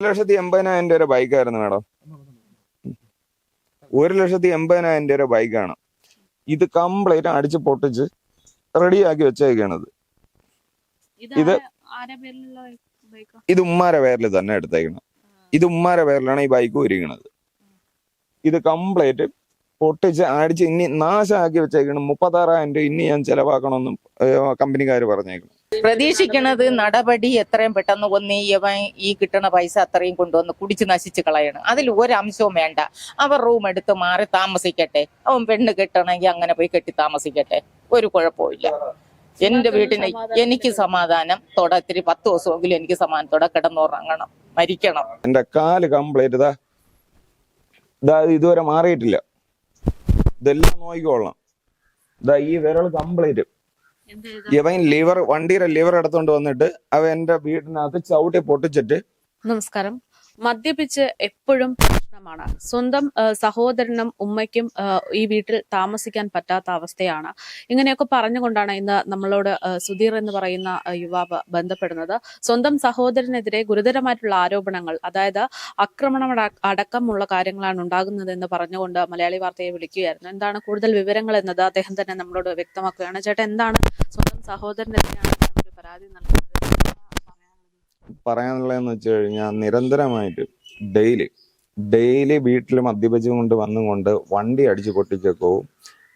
1,80,000 രൂപ ബൈക്കായിരുന്നു മാഡം. 1,80,000 രൂപ ബൈക്കാണ്. ഇത് കംപ്ലീറ്റ് അടിച്ച് പൊട്ടിച്ച് റെഡിയാക്കി വെച്ചേക്കാണത്. ഇത് ഇത് ഉമ്മാരെ പേരിൽ തന്നെ എടുത്തേക്കണം. ഇത് ഉമ്മാരെ പേരിലാണ് ഈ ബൈക്ക് ഒരുങ്ങണത്. ഇത് കംപ്ലീറ്റ് പൊട്ടിച്ച് അടിച്ച് ഇനി നാശമാക്കി വെച്ചേക്കണം. 36,000 രൂപ ഇനി ഞാൻ ചെലവാക്കണമെന്നും കമ്പനിക്കാർ പറഞ്ഞേക്കണം. പ്രതീക്ഷിക്കുന്നത് നടപടി എത്രയും പെട്ടെന്ന് ഒന്ന് ഈ കിട്ടണ പൈസ അത്രയും കൊണ്ടുവന്ന് കുടിച്ച് നശിച്ച് കളയണം. അതിൽ ഒരംശവും വേണ്ട. അവർ റൂം എടുത്ത് മാറി താമസിക്കട്ടെ. അവൻ പെണ്ണ് കെട്ടണമെങ്കിൽ അങ്ങനെ പോയി കെട്ടി താമസിക്കട്ടെ. ഒരു കുഴപ്പമില്ല. എന്റെ വീട്ടിന് എനിക്ക് സമാധാനം ഇത്തിരി 10 ദിവസമെങ്കിലും എനിക്ക് സമാധാനത്തോടെ കിടന്നുറങ്ങണം, മരിക്കണം. എന്റെ കാല് കംപ്ലീറ്റ് ഇതുവരെ മാറിയിട്ടില്ല. ഇതെല്ലാം നോക്കിക്കൊള്ളാം. ഈ വിരൽ കംപ്ലീറ്റ് ഇവൻ വണ്ടിയുടെ ലിവർ എടുത്തോണ്ട് വന്നിട്ട് അവൻ എന്റെ വീടിനകത്ത് ചവിട്ടി പൊട്ടിച്ചിട്ട്. നമസ്കാരം. മദ്യപിച്ച് എപ്പോഴും പ്രശ്നമാണ്. സ്വന്തം സഹോദരനും ഉമ്മയ്ക്കും ഈ വീട്ടിൽ താമസിക്കാൻ പറ്റാത്ത അവസ്ഥയാണ്. ഇങ്ങനെയൊക്കെ പറഞ്ഞുകൊണ്ടാണ് ഇന്ന് നമ്മളോട് സുധീർ എന്ന് പറയുന്ന യുവാവ് ബന്ധപ്പെടുന്നത്. സ്വന്തം സഹോദരനെതിരെ ഗുരുതരമായിട്ടുള്ള ആരോപണങ്ങൾ, അതായത് ആക്രമണം അടക്കമുള്ള കാര്യങ്ങളാണ് ഉണ്ടാകുന്നത് എന്ന് പറഞ്ഞുകൊണ്ട് മലയാളി വാർത്തയെ വിളിക്കുകയായിരുന്നു. എന്താണ് കൂടുതൽ വിവരങ്ങൾ എന്നത് അദ്ദേഹം തന്നെ നമ്മളോട് വ്യക്തമാക്കുകയാണ്. ചേട്ടാ, എന്താണ് സ്വന്തം സഹോദരനെതിരെയാണ് ഒരു പരാതി നൽകുന്നത്? പറയാനുള്ളതെന്ന് വെച്ച് കഴിഞ്ഞാൽ നിരന്തരമായിട്ട് ഡെയിലി വീട്ടിൽ മദ്യപിച്ചും കൊണ്ട് വന്നുകൊണ്ട് വണ്ടി അടിച്ചു പൊട്ടിച്ചേക്കവും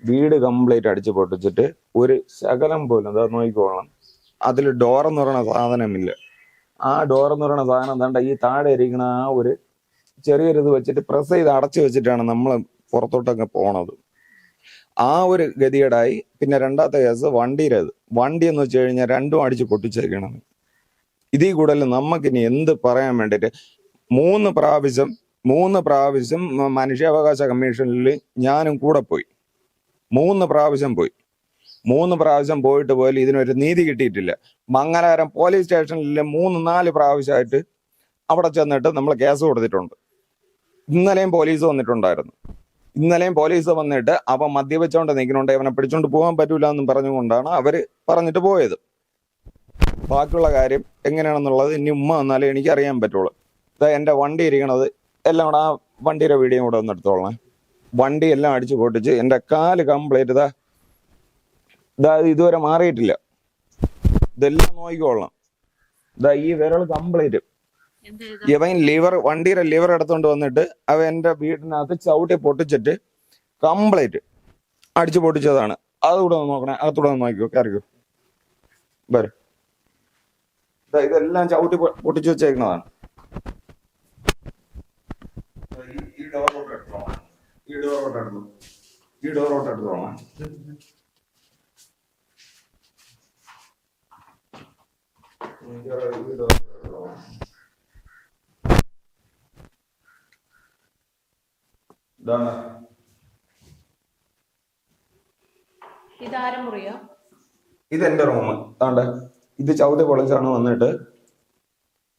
വീട് കംപ്ലീറ്റ് അടിച്ചു പൊട്ടിച്ചിട്ട് ഒരു ശകലം പോലും അതാ നോക്കിക്കോളാം. അതിൽ ഡോറെന്ന് പറയുന്ന സാധനമില്ല. ആ ഡോറെന്ന് പറയുന്ന സാധനം എന്താണ്ട് ഈ താഴെ ഇരിക്കുന്ന ആ ഒരു ചെറിയൊരിത് വെച്ചിട്ട് പ്രസ് ചെയ്ത് അടച്ചു വെച്ചിട്ടാണ് നമ്മൾ പുറത്തോട്ടൊക്കെ പോണത്. ആ ഒരു ഗതികേടായി. പിന്നെ രണ്ടാമത്തെ കേസ് വണ്ടി എന്ന് വെച്ച് കഴിഞ്ഞാൽ രണ്ടും അടിച്ച് പൊട്ടിച്ചേക്കണം. ഇതിൽ കൂടുതൽ നമുക്കിനി എന്ത് പറയാൻ വേണ്ടിയിട്ട് മൂന്ന് പ്രാവശ്യം മനുഷ്യാവകാശ കമ്മീഷനിൽ ഞാനും കൂടെ പോയി. 3 പ്രാവശ്യം പോയിട്ട് പോലും ഇതിനൊരു നീതി കിട്ടിയിട്ടില്ല. മംഗലാപുരം പോലീസ് സ്റ്റേഷനിൽ 3-4 പ്രാവശ്യമായിട്ട് അവിടെ ചെന്നിട്ട് നമ്മൾ കേസ് കൊടുത്തിട്ടുണ്ട്. ഇന്നലെയും പോലീസ് വന്നിട്ടുണ്ടായിരുന്നു. വന്നിട്ട് അവൻ മദ്യപിച്ചോണ്ട് നിൽക്കുന്നുണ്ട്, അവനെ പിടിച്ചോണ്ട് പോകാൻ പറ്റൂല എന്നും പറഞ്ഞുകൊണ്ടാണ് അവര് പറഞ്ഞിട്ട് പോയത്. ബാക്കിയുള്ള കാര്യം എങ്ങനെയാണെന്നുള്ളത് ഇനി ഉമ്മ വന്നാലേ എനിക്ക് അറിയാൻ പറ്റുള്ളൂ. എൻ്റെ വണ്ടി ഇരിക്കണത് എല്ലാം കൂടെ, ആ വണ്ടിയുടെ വീഡിയോ കൂടെ ഒന്ന് എടുത്തോളാം. വണ്ടി എല്ലാം അടിച്ചു പൊട്ടിച്ച് എൻ്റെ കാല് കംപ്ലീറ്റ് ഇതുവരെ മാറിയിട്ടില്ല. ഇതെല്ലാം നോക്കിക്കൊള്ളാം. ഈ വിരൽ കംപ്ലീറ്റ് ഇവൻ വണ്ടിയുടെ ലിവർ എടുത്തോണ്ട് വന്നിട്ട് അവൻ എൻ്റെ വീടിനകത്ത് ചവിട്ടി പൊട്ടിച്ചിട്ട് കംപ്ലീറ്റ് അടിച്ചു പൊട്ടിച്ചതാണ്. അതുകൂടെ ഒന്ന് നോക്കണേ. അകത്തൂടെ ഒന്ന് നോക്കിക്കോ, കയറിക്കോ, വരും. ഇതെല്ലാം ചവിട്ടി പൊട്ടിച്ചു വെച്ചേക്കുന്നതാണ്. ഈ ഡോറോട്ട് എടുത്തോളാം. ഇതാരും മുറിയോ? ഇതെന്റെ റൂം. താണ്ടെ ഇത് ചവിട്ടി പൊളിച്ചാണ് വന്നിട്ട്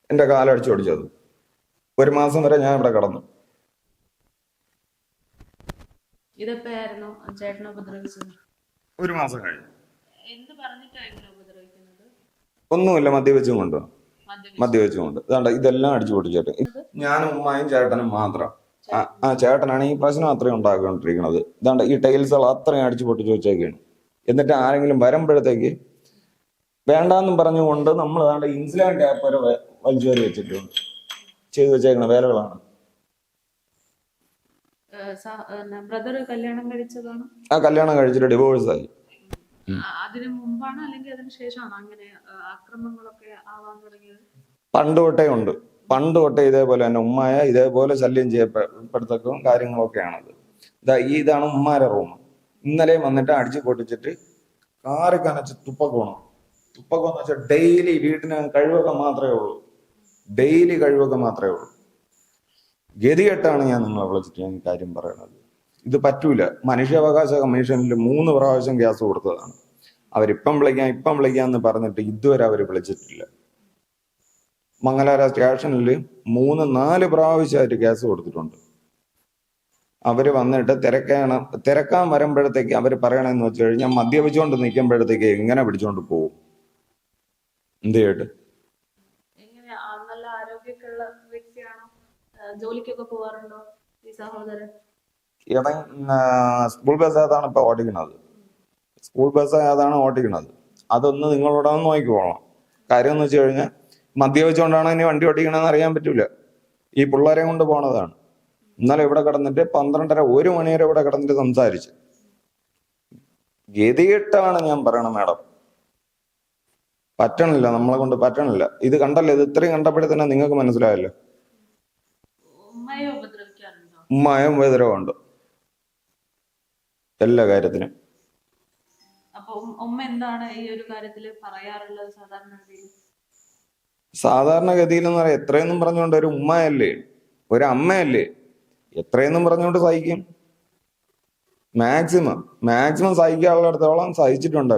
എന്റെ കാലടിച്ചു പൊടിച്ചത്. 1 മാസം വരെ ഞാൻ ഇവിടെ കിടന്നു. ഒരു മാസം കഴിഞ്ഞു. ഒന്നുമില്ല, മദ്യപിച്ചും കൊണ്ട് ഇതാണ്ട് ഇതെല്ലാം അടിച്ചു പൊട്ടിച്ചിട്ട് ഞാനും ഉമ്മായും ചേട്ടനും മാത്രം. ആ ചേട്ടനാണ് ഈ പ്രശ്നം അത്രയും ഉണ്ടാക്കിക്കൊണ്ടിരിക്കുന്നത്. ഇതാണ്ട് ഈ ടൈൽസുകൾ അത്രയും അടിച്ചു പൊട്ടിച്ചു വെച്ചേക്കാണ്. എന്നിട്ട് ആരെങ്കിലും വരുമ്പോഴത്തേക്ക് വേണ്ടാന്നും പറഞ്ഞുകൊണ്ട് നമ്മൾ അതാണ്ട് ഇൻസുലിൻ ടാപ്പ് വരെ വലിച്ചു വരെ വെച്ചിട്ടുണ്ട്. ചെയ്തു വെച്ചേക്കണ വേലകളാണ്. കല്യാണം കഴിച്ചിട്ട് ഡിവോഴ്സ് ആയി. പണ്ട് തൊട്ടേ ഇതേപോലെ തന്നെ ഉമ്മായ ഇതേപോലെ ശല്യം ചെയ്യപ്പെടുത്തക്കും കാര്യങ്ങളൊക്കെയാണത്. ഇതാണ് ഉമ്മാരെ റൂം. ഇന്നലെയും വന്നിട്ട് അടിച്ചു പൊട്ടിച്ചിട്ട് കാറി കനച്ച് തുപ്പക്കോണം വെച്ചാൽ ഡെയിലി വീട്ടിന് കഴിവൊക്കെ മാത്രമേ ഉള്ളൂ. ഗതികെട്ടാണ് ഞാൻ നിങ്ങളെ വിളിച്ചിട്ട് ഞാൻ കാര്യം പറയണത്. ഇത് പറ്റൂല. മനുഷ്യാവകാശ കമ്മീഷനിൽ 3 പ്രാവശ്യം കേസ് കൊടുത്തതാണ്. അവരിപ്പം വിളിക്കാന്ന് പറഞ്ഞിട്ട് ഇതുവരെ അവർ വിളിച്ചിട്ടില്ല. മംഗലാപുരം സ്റ്റേഷനിൽ 3-4 പ്രാവശ്യമായിട്ട് കേസ് കൊടുത്തിട്ടുണ്ട്. അവര് വന്നിട്ട് തിരക്കാൻ വരുമ്പോഴത്തേക്ക് അവര് പറയണെന്ന് വെച്ച് കഴിഞ്ഞാൽ മദ്യപിച്ചുകൊണ്ട് നിൽക്കുമ്പോഴത്തേക്ക് എങ്ങനെ പിടിച്ചോണ്ട് പോകും? എന്ത് ചെയ്യട്ടെ? ജോലിക്കൊക്കെ പോവാറുണ്ടോ ഈ സഹോദരൻ? ഇവൻ സ്കൂൾ ബസ് ഏതാണ് ഇപ്പൊ ഓടിക്കുന്നത്, സ്കൂൾ ബസ് ഏതാണ് ഓടിക്കുന്നത്, അതൊന്ന് നിങ്ങളോടൊന്ന് നോക്കിക്കോളാം. കാര്യം എന്ന് വെച്ച് കഴിഞ്ഞാൽ മദ്യപിച്ചുകൊണ്ടാണ് ഇനി വണ്ടി ഓടിക്കണമെന്ന് അറിയാൻ പറ്റൂല. ഈ പിള്ളേരെ കൊണ്ട് പോണതാണ്. ഇന്നലെ ഇവിടെ കിടന്നിട്ട് 12:30 1 മണി വരെ ഇവിടെ കിടന്നിട്ട് സംസാരിച്ച്. ഗതികെട്ടാണ് ഞാൻ പറയണം മാഡം. പറ്റണില്ല, നമ്മളെ കൊണ്ട് പറ്റണില്ല. ഇത് കണ്ടല്ലോ, ഇത് ഇത്രയും കണ്ടപ്പോഴത്തന്നെ നിങ്ങൾക്ക് മനസ്സിലായല്ലോ. ഉമ്മയെ ഉപദ്രവിക്കാറുണ്ടോ? ഉമ്മായും ഉപദ്രവമുണ്ട് എല്ലാ കാര്യത്തിനും. അപ്പൊ ഉമ്മ എന്താണ് ഈ ഒരു കാര്യത്തിൽ പറയാറുള്ളത് സാധാരണഗതിയിൽ എന്ന് പറയാം, എത്രയെന്നും പറഞ്ഞുകൊണ്ട് ഒരു ഉമ്മയല്ലേ, ഒരു അമ്മയല്ലേ, എത്രയെന്നും പറഞ്ഞുകൊണ്ട് സഹിക്കും. മാക്സിമം സഹിക്കാനുള്ളിടത്തോളം സഹിച്ചിട്ടുണ്ട്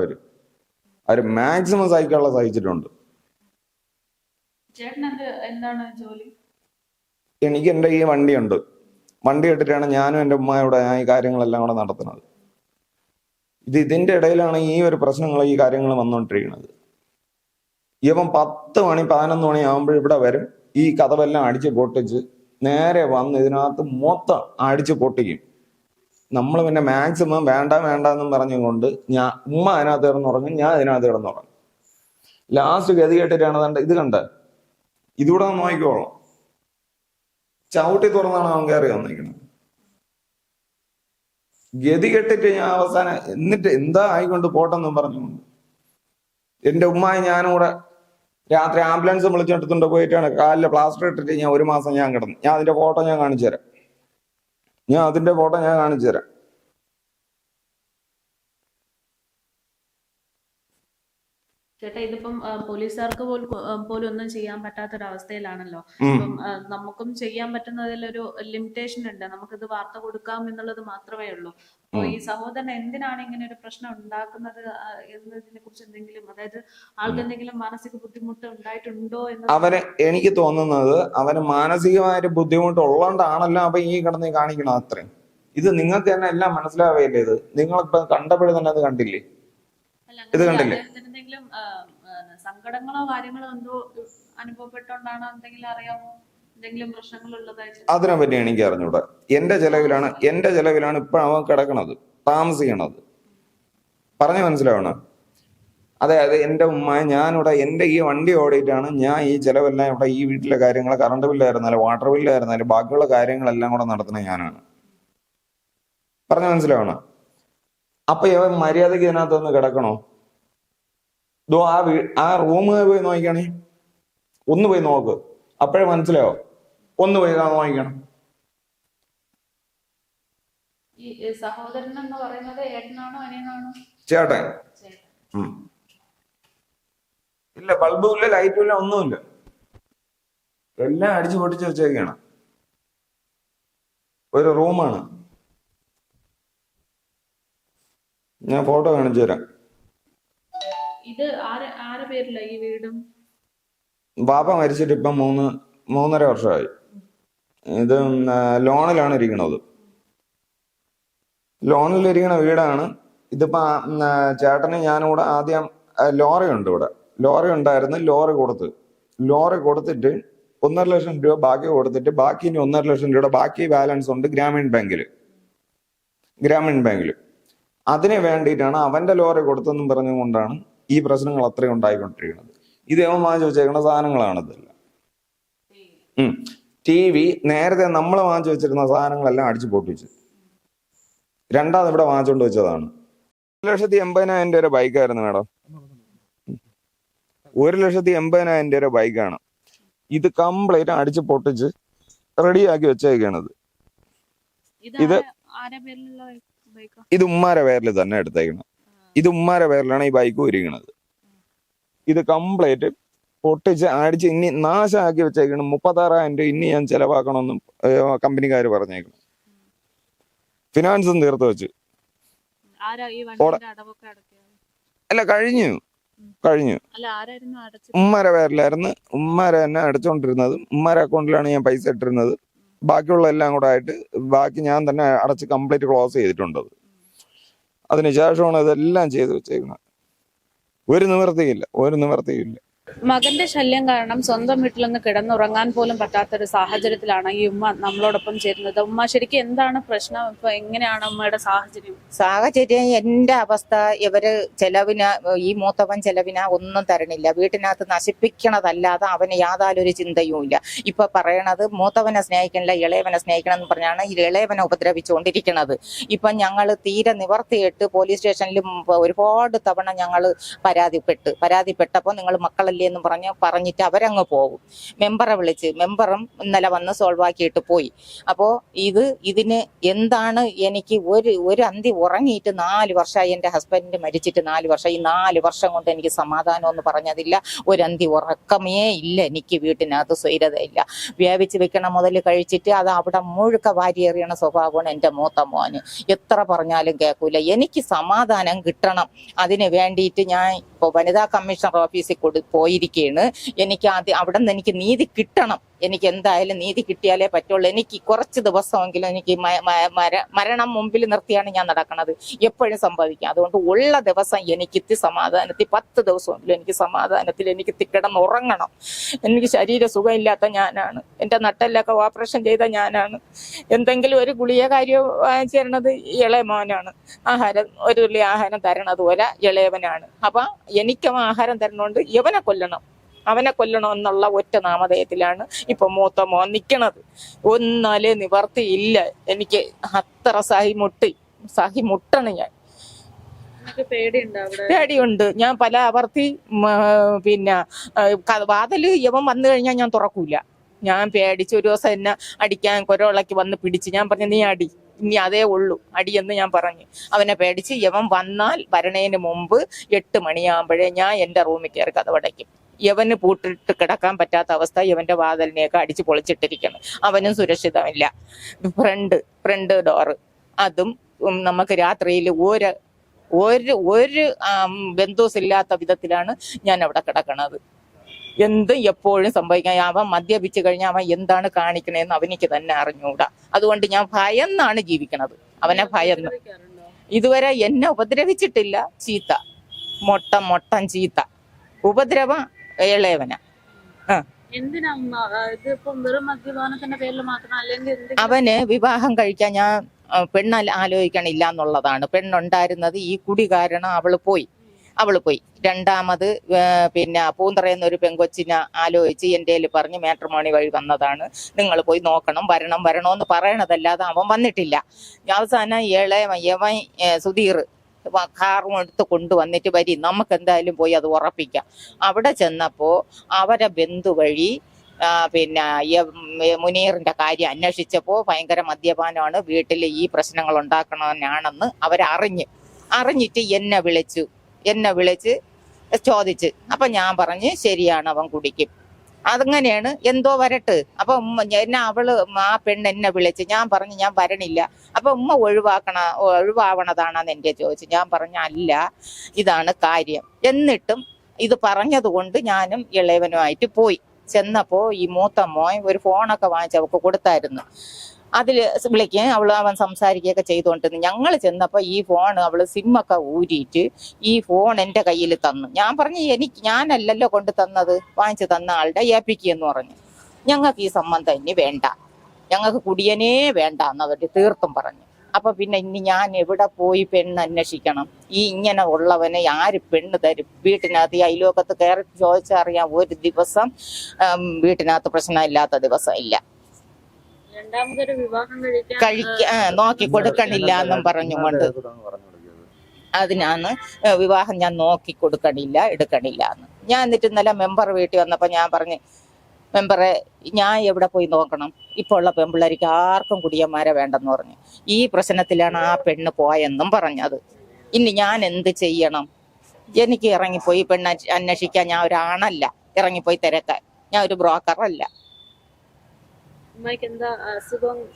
അവര് മാക്സിമം സഹിക്കാനുള്ള സഹിച്ചിട്ടുണ്ട്. എന്താണ് ജോലി? എനിക്ക് എൻ്റെ ഈ വണ്ടിയുണ്ട്. വണ്ടി ഇട്ടിട്ടാണ് ഞാനും എൻ്റെ ഉമ്മയോടെ ഞാൻ ഈ കാര്യങ്ങളെല്ലാം കൂടെ നടത്തുന്നത്. ഇതിന്റെ ഇടയിലാണ് ഈ ഒരു പ്രശ്നങ്ങൾ, ഈ കാര്യങ്ങൾ വന്നുകൊണ്ടിരിക്കുന്നത്. ഇവൻ 10 മണി 11 മണി ആകുമ്പോൾ ഇവിടെ വരും. ഈ കഥവെല്ലാം അടിച്ച് പൊട്ടിച്ച് നേരെ വന്ന് ഇതിനകത്ത് മൊത്തം അടിച്ച് പൊട്ടിക്കും. നമ്മൾ പിന്നെ മാക്സിമം വേണ്ട എന്നും പറഞ്ഞുകൊണ്ട് ഉമ്മ അതിനകത്ത് കിടന്നുറങ്ങും, ഞാൻ ഇതിനകത്ത് കിടന്നുറങ്ങും. ലാസ്റ്റ് ഗതി കേട്ടിട്ടാണ് ഇത് കണ്ട, ഇതുകൂടെ നോക്കിക്കോളാം. ചവിട്ടി തുറന്നാണ് അവൻ കയറി വന്നിരിക്കുന്നത്. ഗതി കെട്ടിട്ട് ഞാൻ അവസാനം എന്നിട്ട് എന്താ ആയിക്കൊണ്ട് പോട്ടെന്നും പറഞ്ഞുകൊണ്ട് എന്റെ ഉമ്മായി ഞാനും കൂടെ രാത്രി ആംബുലൻസ് വിളിച്ചെടുത്തുകൊണ്ട് പോയിട്ടാണ് കാലിലെ പ്ലാസ്റ്റർ ഇട്ടിട്ട് ഞാൻ 1 മാസം ഞാൻ കിടന്നു. ഞാൻ അതിന്റെ ഫോട്ടോ ഞാൻ കാണിച്ചു തരാം. ചേട്ടാ, ഇതിപ്പം പോലീസുകാർക്ക് പോലും ഒന്നും ചെയ്യാൻ പറ്റാത്തൊരവസ്ഥയിലാണല്ലോ. ഉം. ഇപ്പം നമുക്കും ചെയ്യാൻ പറ്റുന്നതിലൊരു ലിമിറ്റേഷൻ ഉണ്ട്. നമുക്കിത് വാർത്ത കൊടുക്കാം എന്നുള്ളത് മാത്രമേ ഉള്ളൂ. അപ്പൊ ഈ സഹോദരൻ എന്തിനാണ് ഇങ്ങനെ ഒരു പ്രശ്നം ഉണ്ടാക്കുന്നത് എന്നതിനെ കുറിച്ച് എന്തെങ്കിലും, അതായത് ആൾക്ക് എന്തെങ്കിലും മാനസിക ബുദ്ധിമുട്ട് ഉണ്ടായിട്ടുണ്ടോ എന്ന്? അവന് എനിക്ക് തോന്നുന്നത് അവന് മാനസികമായൊരു ബുദ്ധിമുട്ട് ഉള്ളതുകൊണ്ടാണല്ലോ അപ്പൊ ഈ കിടന്ന് കാണിക്കണം. അത്രയും ഇത് നിങ്ങൾക്ക് തന്നെ എല്ലാം മനസ്സിലാവുകയല്ലേ. ഇത് നിങ്ങളിപ്പോ കണ്ടപ്പോഴും തന്നെ അത് കണ്ടില്ലേ, ഇത് കണ്ടില്ലേ? എന്തെങ്കിലും സങ്കടങ്ങളോ കാര്യങ്ങളോ എന്തോ അനുഭവപ്പെട്ടോണ്ടാണോ, എന്തെങ്കിലും അറിയാമോ, എന്തെങ്കിലും പ്രശ്നങ്ങൾ ഉള്ളതായിട്ട്? അതിനെ പറ്റി എനിക്ക് അറിഞ്ഞൂടാ. എന്റെ ചെലവിലാണ് ഇപ്പൊ അവൻ കിടക്കണത്, താമസിക്കണത്. പറഞ്ഞു മനസ്സിലാവണം. അതായത് എന്റെ ഉമ്മ ഞാനിവിടെ എന്റെ ഈ വണ്ടി ഓടിയിട്ടാണ് ഞാൻ ഈ ചെലവെല്ലാം ഇവിടെ ഈ വീട്ടിലെ കാര്യങ്ങൾ, കറണ്ട് ബില്ലായിരുന്നാലും വാട്ടർ ബില്ലായിരുന്നാലും ബാക്കിയുള്ള കാര്യങ്ങളെല്ലാം കൂടെ നടത്തുന്നത് ഞാനാണ്. പറഞ്ഞു മനസ്സിലാവണം. അപ്പൊ ഇവൻ മര്യാദക്ക് ഇതിനകത്തൊന്ന് കിടക്കണോ? ആ റൂം പോയി നോക്കിക്കണേ, ഒന്ന് പോയി നോക്ക്, അപ്പോഴേ മനസ്സിലാവും. ഒന്ന് പോയി നോക്കണം. ഈ സഹോദരൻ എന്ന് പറയുന്നത് ഏട്ടനാണോ അനിയനാണോ? ചേട്ടൻ. ഇല്ല, ബൾബും ഇല്ല, ലൈറ്റും ഇല്ല, ഒന്നുമില്ല. എല്ലാം അടിച്ചു പൊട്ടിച്ച് വെച്ചേക്കാണ്. ഒരു റൂമാണ്. ഞാൻ ഫോട്ടോ കാണിച്ചു തരാം. ഇത് ആരെ പേരില്ല ഈ വീടും? ബാപ്പ മരിച്ചിട്ട് ഇപ്പം 3.5 വർഷമായി. ഇത് ലോണിലാണ് ഇരിക്കണത്. ലോണിലിരിക്കണ വീടാണ്. ഇതിപ്പോ ചേട്ടന് ഞാനിവിടെ ആദ്യം ലോറി ഉണ്ട്, ഇവിടെ ലോറി ഉണ്ടായിരുന്നു. ലോറി കൊടുത്തിട്ട് 1.5 ലക്ഷം രൂപ ബാക്കി കൊടുത്തിട്ട് ബാക്കി ഇനി 1.5 ലക്ഷം രൂപയുടെ ബാക്കി ബാലൻസ് ഉണ്ട് ഗ്രാമീൺ ബാങ്കിൽ. അതിന് വേണ്ടിയിട്ടാണ് അവന്റെ ലോറി കൊടുത്തെന്നും പറഞ്ഞുകൊണ്ടാണ് ഈ പ്രശ്നങ്ങൾ അത്രയും ഉണ്ടായിക്കൊണ്ടിരിക്കുന്നത്. ഇത് അവൻ വാങ്ങിച്ചു വെച്ചേക്കുന്ന സാധനങ്ങളാണ് ഇതെല്ലാം. TV നേരത്തെ നമ്മൾ വാങ്ങിച്ചു വെച്ചിരുന്ന സാധനങ്ങളെല്ലാം അടിച്ചു പൊട്ടിച്ചു. രണ്ടാമത് ഇവിടെ വാങ്ങിച്ചുകൊണ്ട് വെച്ചതാണ്. 1,80,000 രൂപ ബൈക്കായിരുന്നു മേഡം. 1,80,000 രൂപ ബൈക്കാണ്. ഇത് കംപ്ലീറ്റ് അടിച്ച് പൊട്ടിച്ച് റെഡിയാക്കി വെച്ചേക്കാണത്. ഇത് ഉമ്മാരെ പേരിൽ തന്നെ എടുത്തേക്കണം. ഇത് ഉമ്മാരെ പേരിലാണ് ഈ ബൈക്ക് ഇരിക്കുന്നത്. ഇത് കംപ്ലീറ്റ് പൊട്ടിച്ച് അടിച്ച് ഇനി നാശമാക്കി വെച്ചേക്കണം. 36,000 രൂപ ഇനി ഞാൻ ചെലവാക്കണമെന്നും കമ്പനിക്കാർ പറഞ്ഞേക്കണം. ഫിനാൻസും തീർത്ത് വെച്ച്. അല്ല, കഴിഞ്ഞു. ഉമ്മാരെ പേരിലായിരുന്നു. ഉമ്മാരെ തന്നെ അടച്ചോണ്ടിരുന്നത്. ഉമ്മാരെ അക്കൗണ്ടിലാണ് ഞാൻ പൈസ ഇട്ടിരുന്നത്. ബാക്കിയുള്ള എല്ലാം കൂടെ ആയിട്ട് ബാക്കി ഞാൻ തന്നെ അടച്ച് കംപ്ലീറ്റ് ക്ലോസ് ചെയ്തിട്ടുണ്ട്. അതിനുശേഷമാണ് ഇതെല്ലാം ചെയ്ത് വെച്ചേക്കുന്നത്. ഒരു നിവൃത്തിയില്ല. മകന്റെ ശല്യം കാരണം സ്വന്തം വീട്ടിൽ നിന്ന് കിടന്നുറങ്ങാൻ പോലും പറ്റാത്തൊരു സാഹചര്യത്തിലാണ് ഈ ഉമ്മ നമ്മളോടൊപ്പം ചേരുന്നത്. ഉമ്മ ശരിക്കും എന്താണ് പ്രശ്നം? ഇപ്പൊ എങ്ങനെയാണ് ഉമ്മയുടെ സാഹചര്യം? സാഹചര്യം എന്റെ അവസ്ഥ, ഇവര് ചെലവിന് ഈ മൂത്തവൻ ചെലവിന് ഒന്നും തരണില്ല. വീട്ടിനകത്ത് നശിപ്പിക്കണതല്ലാതെ അവന് യാതൊരു ചിന്തയും ഇല്ല. ഇപ്പൊ പറയണത് മൂത്തവനെ സ്നേഹിക്കണില്ല, ഇളയവനെ സ്നേഹിക്കണം എന്ന് പറഞ്ഞാണ് ഈ ഇളയവനെ ഉപദ്രവിച്ചുകൊണ്ടിരിക്കുന്നത്. ഇപ്പൊ ഞങ്ങള് തീരെ നിവർത്തിയിട്ട് പോലീസ് സ്റ്റേഷനിൽ ഒരുപാട് തവണ ഞങ്ങള് പരാതിപ്പെട്ടപ്പോ നിങ്ങൾ മക്കളല്ലേ എന്ന് പറഞ്ഞിട്ട് അവരങ്ങ് പോകും. മെമ്പറെ വിളിച്ച്, മെമ്പറും ഇന്നലെ വന്ന് സോൾവ് ആക്കിയിട്ട് പോയി. അപ്പോ ഇതിന് എന്താണ്, എനിക്ക് ഒരു അന്തി ഉറങ്ങിയിട്ട് 4 വർഷമായി. എന്റെ ഹസ്ബൻഡ് മരിച്ചിട്ട് 4 വർഷം. ഈ 4 വർഷം കൊണ്ട് എനിക്ക് സമാധാനം എന്ന് പറഞ്ഞതില്ല. ഒരു അന്തി ഉറക്കമേ ഇല്ല എനിക്ക്. വീട്ടിനകത്ത് സ്വൈരതയില്ല. വേവിച്ച് വെക്കണ മുതൽ കഴിച്ചിട്ട് അത് അവിടെ മുഴുക്ക വാരിയേറിയണ സ്വഭാവമാണ് എന്റെ മൂത്ത മോന്. എത്ര പറഞ്ഞാലും കേൾക്കൂല. എനിക്ക് സമാധാനം കിട്ടണം. അതിന് വേണ്ടിയിട്ട് ഞാൻ ഇപ്പോൾ വനിതാ കമ്മീഷണർ ഓഫീസിൽ പോയിരിക്കുകയാണ്. എനിക്ക് അവിടെ നിന്ന് എനിക്ക് നീതി കിട്ടണം. എനിക്ക് എന്തായാലും നീതി കിട്ടിയാലേ പറ്റുള്ളൂ. എനിക്ക് കുറച്ച് ദിവസമെങ്കിലും എനിക്ക് മരണം മുമ്പിൽ നിർത്തിയാണ് ഞാൻ നടക്കുന്നത്. എപ്പോഴും സംഭവിക്കാം. അതുകൊണ്ട് ഉള്ള ദിവസം എനിക്ക് സമാധാനത്തിൽ 10 ദിവസമെങ്കിലും എനിക്ക് സമാധാനത്തിൽ എനിക്ക് കിടന്നുറങ്ങണം. എനിക്ക് ശരീര സുഖമില്ലാത്ത ഞാനാണ്. എൻ്റെ നട്ടെല്ലൊക്കെ ഓപ്പറേഷൻ ചെയ്ത ഞാനാണ്. എന്തെങ്കിലും ഒരു ഗുളിക കാര്യം വാങ്ങിച്ചു തരണത് ഇളയ മോനാണ്. ഒരു തുള്ളി ആഹാരം തരണത് പോലെ ഇളയവനാണ്. അപ്പൊ എനിക്കും ആഹാരം തരണോണ്ട് അവനെ കൊല്ലണം എന്നുള്ള ഒറ്റ നാമധേയത്തിലാണ് ഇപ്പൊ മൂത്ത മോൻ നിക്കണത്. ഒന്നാലേ നിവർത്തിയില്ല. എനിക്ക് അത്ര സഹിമുട്ടണ് ഞാൻ. പേടിയുണ്ട്. ഞാൻ പല ആവർത്തി പിന്നെ വാതില് യവൻ വന്നു കഴിഞ്ഞാൽ ഞാൻ തുറക്കൂല. ഞാൻ പേടിച്ച് ഒരു ദിവസം എന്നെ അടിക്കാൻ കൊരവിളക്ക് വന്ന് പിടിച്ച്. ഞാൻ പറഞ്ഞു, നീ അടി, ഇനി അതേ ഉള്ളൂ അടിയെന്ന് ഞാൻ പറഞ്ഞു. അവനെ പേടിച്ച് യവൻ വരണേന് മുമ്പ് 8 മണിയാകുമ്പോഴേ ഞാൻ എൻ്റെ റൂമിൽ കയറി കതവടയ്ക്കും. യവന് പൂട്ടിട്ട് കിടക്കാൻ പറ്റാത്ത അവസ്ഥ. യവന്റെ വാതിലിനെയൊക്കെ അടിച്ച് പൊളിച്ചിട്ടിരിക്കണം. അവനും സുരക്ഷിതമില്ല. ഫ്രണ്ട് ഡോറ് അതും നമുക്ക് രാത്രിയിൽ ഒരു ബന്ധുസില്ലാത്ത വിധത്തിലാണ് ഞാൻ അവിടെ കിടക്കണത്. എന്തും എപ്പോഴും സംഭവിക്കാം. അവൻ മദ്യപിച്ചു കഴിഞ്ഞാൽ അവൻ എന്താണ് കാണിക്കണേന്ന് അവനിക്ക് തന്നെ അറിഞ്ഞൂടാ. അതുകൊണ്ട് ഞാൻ ഭയന്നാണ് ജീവിക്കണത്. അവനെ ഭയന്ന്. ഇതുവരെ എന്നെ ഉപദ്രവിച്ചിട്ടില്ല. ചീത്ത മൊട്ടം ചീത്ത ഉപദ്രവം ഇളയവന. അവന് വിവാഹം കഴിക്കാൻ ഞാൻ ആലോചിക്കണില്ല എന്നുള്ളതാണ്. പെണ്ണുണ്ടായിരുന്നത് ഈ കുടി കാരണം അവള് പോയി. രണ്ടാമത് പിന്നെ പൂന്തറയെന്നൊരു പെങ്കൊച്ചിനെ ആലോചിച്ച് എൻ്റെ പറഞ്ഞ് മാട്രിമോണി വഴി വന്നതാണ്. നിങ്ങൾ പോയി നോക്കണം, വരണോന്ന് പറയണതല്ലാതെ അവൻ വന്നിട്ടില്ല. അവസാനം യവൻ സുധീർ കാറും എടുത്ത് കൊണ്ടുവന്നിട്ട് വരി, നമുക്ക് എന്തായാലും പോയി അത് ഉറപ്പിക്കാം. അവിടെ ചെന്നപ്പോ അവരെ ബന്ധു വഴി പിന്നെ മുനീറിന്റെ കാര്യം അന്വേഷിച്ചപ്പോ ഭയങ്കര മദ്യപാനമാണ്, വീട്ടിൽ ഈ പ്രശ്നങ്ങൾ ഉണ്ടാക്കണവനാണെന്ന് അറിഞ്ഞിട്ട് എന്നെ വിളിച്ച് ചോദിച്ച്. അപ്പൊ ഞാൻ പറഞ്ഞ് ശരിയാണ്, അവൻ കുടിക്കും. അതങ്ങനെയാണ്, എന്തോ വരട്ട്. അപ്പൊ എന്നെ ആ പെണ്ണ് എന്നെ വിളിച്ച്. ഞാൻ പറഞ്ഞു ഞാൻ വരണില്ല. അപ്പൊ ഒഴിവാവണതാണെന്ന് എൻ്റെ ചോദിച്ചു. ഞാൻ പറഞ്ഞു അല്ല, ഇതാണ് കാര്യം. എന്നിട്ടും ഇത് പറഞ്ഞത് കൊണ്ട് ഞാനും ഇളയവനുമായിട്ട് പോയി. ചെന്നപ്പോ ഈ മൂത്ത മോൻ ഒരു ഫോണൊക്കെ വാങ്ങിച്ച് അവൾക്ക് കൊടുത്തായിരുന്നു. അതിൽ വിളിക്കുകയും അവൻ സംസാരിക്കുകയൊക്കെ ചെയ്തുകൊണ്ടിരുന്നു. ഞങ്ങൾ ചെന്നപ്പോൾ ഈ ഫോൺ അവള് സിമ്മൊക്കെ ഊരിയിട്ട് ഈ ഫോൺ എൻ്റെ കയ്യിൽ തന്നു. ഞാൻ പറഞ്ഞു ഞാനല്ലല്ലോ കൊണ്ട് തന്നത്, വാങ്ങിച്ചു തന്ന ആളുടെ ഏൽപ്പിക്കുകയെന്ന് പറഞ്ഞു. ഞങ്ങൾക്ക് ഈ സംബന്ധം ഇനി വേണ്ട, ഞങ്ങൾക്ക് കുടിയനേ വേണ്ട എന്നവർ തീർത്തും പറഞ്ഞു. അപ്പൊ പിന്നെ ഇനി ഞാൻ എവിടെ പോയി പെണ്ണ് അന്വേഷിക്കണം? ഇങ്ങനെ ഉള്ളവനെ ആര് പെണ്ണ് തരും? വീട്ടിനകത്ത് ഈ അയലോകത്ത് കയറി ചോദിച്ചറിയാം, ഒരു ദിവസം വീട്ടിനകത്ത് പ്രശ്നമില്ലാത്ത ദിവസം ഇല്ല. നോക്കി കൊടുക്കണില്ല എന്നും പറഞ്ഞുകൊണ്ട് അതിനാണ് വിവാഹം ഞാൻ നോക്കി കൊടുക്കണില്ല, എടുക്കണില്ല എന്ന്. ഞാൻ എന്നിട്ട് ഇന്നലെ മെമ്പർ വീട്ടിൽ വന്നപ്പോ ഞാൻ പറഞ്ഞു, മെമ്പറെ ഞാൻ എവിടെ പോയി നോക്കണം? ഇപ്പോൾ ഉള്ള പെൺപിള്ളേർക്ക് ആർക്കും കുടിയന്മാരെ വേണ്ടെന്ന് പറഞ്ഞു. ഈ പ്രശ്നത്തിലാണ് ആ പെണ്ണ് പോയെന്നും പറഞ്ഞത്. ഇനി ഞാൻ എന്ത് ചെയ്യണം? എനിക്ക് ഇറങ്ങിപ്പോയി പെണ്ണ് അന്വേഷിക്കാൻ ഞാൻ ഒരാണല്ല, ഇറങ്ങിപ്പോയി തിരക്കാൻ. ഞാൻ ഒരു ബ്രോക്കറല്ല.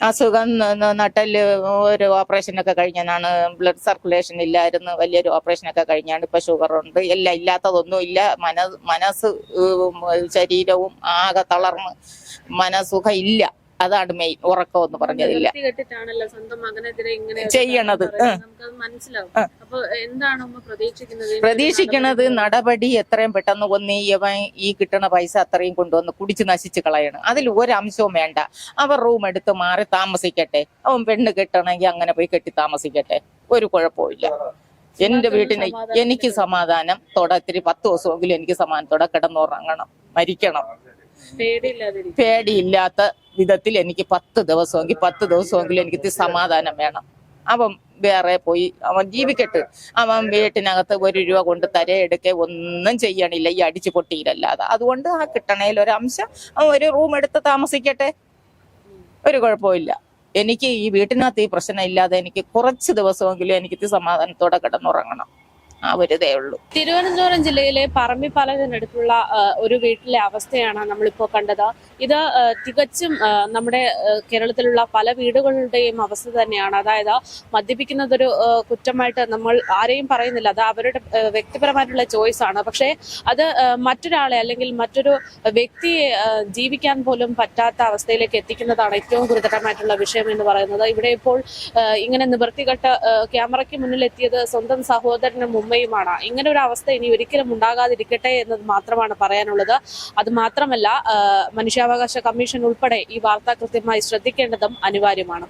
അസുഖം നട്ടല് ഒരു ഓപ്പറേഷനൊക്കെ കഴിഞ്ഞാണ്. ബ്ലഡ് സർക്കുലേഷൻ ഇല്ലായിരുന്നു, വലിയൊരു ഓപ്പറേഷനൊക്കെ കഴിഞ്ഞാണ്. ഇപ്പൊ ഷുഗറുണ്ട്. എല്ലാം ഇല്ലാത്തതൊന്നും ഇല്ല. മനസ്സ് ശരീരവും ആകെ തളർന്ന് മനസുഖം ഇല്ല. അതാണ് മെയിൻ. ഉറക്കം എന്ന് പറഞ്ഞതില്ല കെട്ടിട്ടാണല്ലോ സ്വന്തം മകനെതിരെ ഇങ്ങനെ ചെയ്യണത്. നമുക്കത് മനസ്സിലാവും. അപ്പൊ എന്താണ് ഉമ്മ പ്രതീക്ഷിക്കുന്നത്? പ്രതീക്ഷിക്കണത് നടപടി എത്രയും പെട്ടെന്ന് ഒന്ന് ഈ കിട്ടണ പൈസ അത്രയും കൊണ്ടുവന്ന് കുടിച്ച് നശിച്ച് കളയണം. അതിൽ ഒരംശവും വേണ്ട. അവർ റൂം എടുത്ത് മാറി താമസിക്കട്ടെ. അവൻ പെണ്ണ് കെട്ടണമെങ്കിൽ അങ്ങനെ പോയി കെട്ടി താമസിക്കട്ടെ. ഒരു കുഴപ്പമില്ല. എന്റെ വീട്ടിന് എനിക്ക് സമാധാനം ഇത്തിരി 10 ദിവസമെങ്കിലും എനിക്ക് സമാധാനത്തോടെ കിടന്നുറങ്ങണം, മരിക്കണം. പേടിയില്ലാത്ത വിധത്തിൽ എനിക്ക് 10 ദിവസമെങ്കിൽ 10 ദിവസമെങ്കിലും എനിക്ക് സമാധാനം വേണം. അവൻ വേറെ പോയി അവൻ ജീവിക്കട്ടെ. അവൻ വീട്ടിനകത്ത് 1 രൂപ കൊണ്ട് തരയെടുക്കെ ഒന്നും ചെയ്യണില്ല ഈ അടിച്ചു പൊട്ടിയിലല്ലാതെ. അതുകൊണ്ട് ആ കിട്ടണയിൽ ഒരു അംശം അവൻ ഒരു റൂം എടുത്ത് താമസിക്കട്ടെ. ഒരു കുഴപ്പമില്ല. എനിക്ക് ഈ വീട്ടിനകത്ത് ഈ പ്രശ്നം ഇല്ലാതെ എനിക്ക് കുറച്ച് ദിവസമെങ്കിലും എനിക്ക് സമാധാനത്തോടെ കിടന്നുറങ്ങണം. ആ ഒരു ഇതേ ഉള്ളൂ. തിരുവനന്തപുരം ജില്ലയിലെ പറമ്പിപ്പാലത്തിനടുത്തുള്ള ഒരു വീട്ടിലെ അവസ്ഥയാണ് നമ്മളിപ്പോ കണ്ടത്. ഇത് തികച്ചും നമ്മുടെ കേരളത്തിലുള്ള പല വീടുകളുടെയും അവസ്ഥ തന്നെയാണ്. അതായത് മദ്യപിക്കുന്നതൊരു കുറ്റമായിട്ട് നമ്മൾ ആരെയും പറയുന്നില്ല, അത് അവരുടെ വ്യക്തിപരമായിട്ടുള്ള ചോയ്സ് ആണ്. പക്ഷേ അത് മറ്റൊരാളെ അല്ലെങ്കിൽ മറ്റൊരു വ്യക്തിയെ ജീവിക്കാൻ പോലും പറ്റാത്ത അവസ്ഥയിലേക്ക് എത്തിക്കുന്നതാണ് ഏറ്റവും ഗുരുതരമായിട്ടുള്ള വിഷയം എന്ന് പറയുന്നത്. ഇവിടെ ഇപ്പോൾ ഇങ്ങനെ നിവൃത്തികെട്ട് ക്യാമറയ്ക്ക് മുന്നിലെത്തിയത് സ്വന്തം സഹോദരനും ഉമ്മയുമാണ്. ഇങ്ങനെ ഒരു അവസ്ഥ ഇനി ഒരിക്കലും ഉണ്ടാകാതിരിക്കട്ടെ എന്നത് മാത്രമാണ് പറയാനുള്ളത്. അത് മാത്രമല്ല, മനുഷ്യാവകാശ കമ്മീഷൻ ഉൾപ്പെടെ ഈ വാർത്ത കൃത്യമായി ശ്രദ്ധിക്കേണ്ടതും അനിവാര്യമാണ്.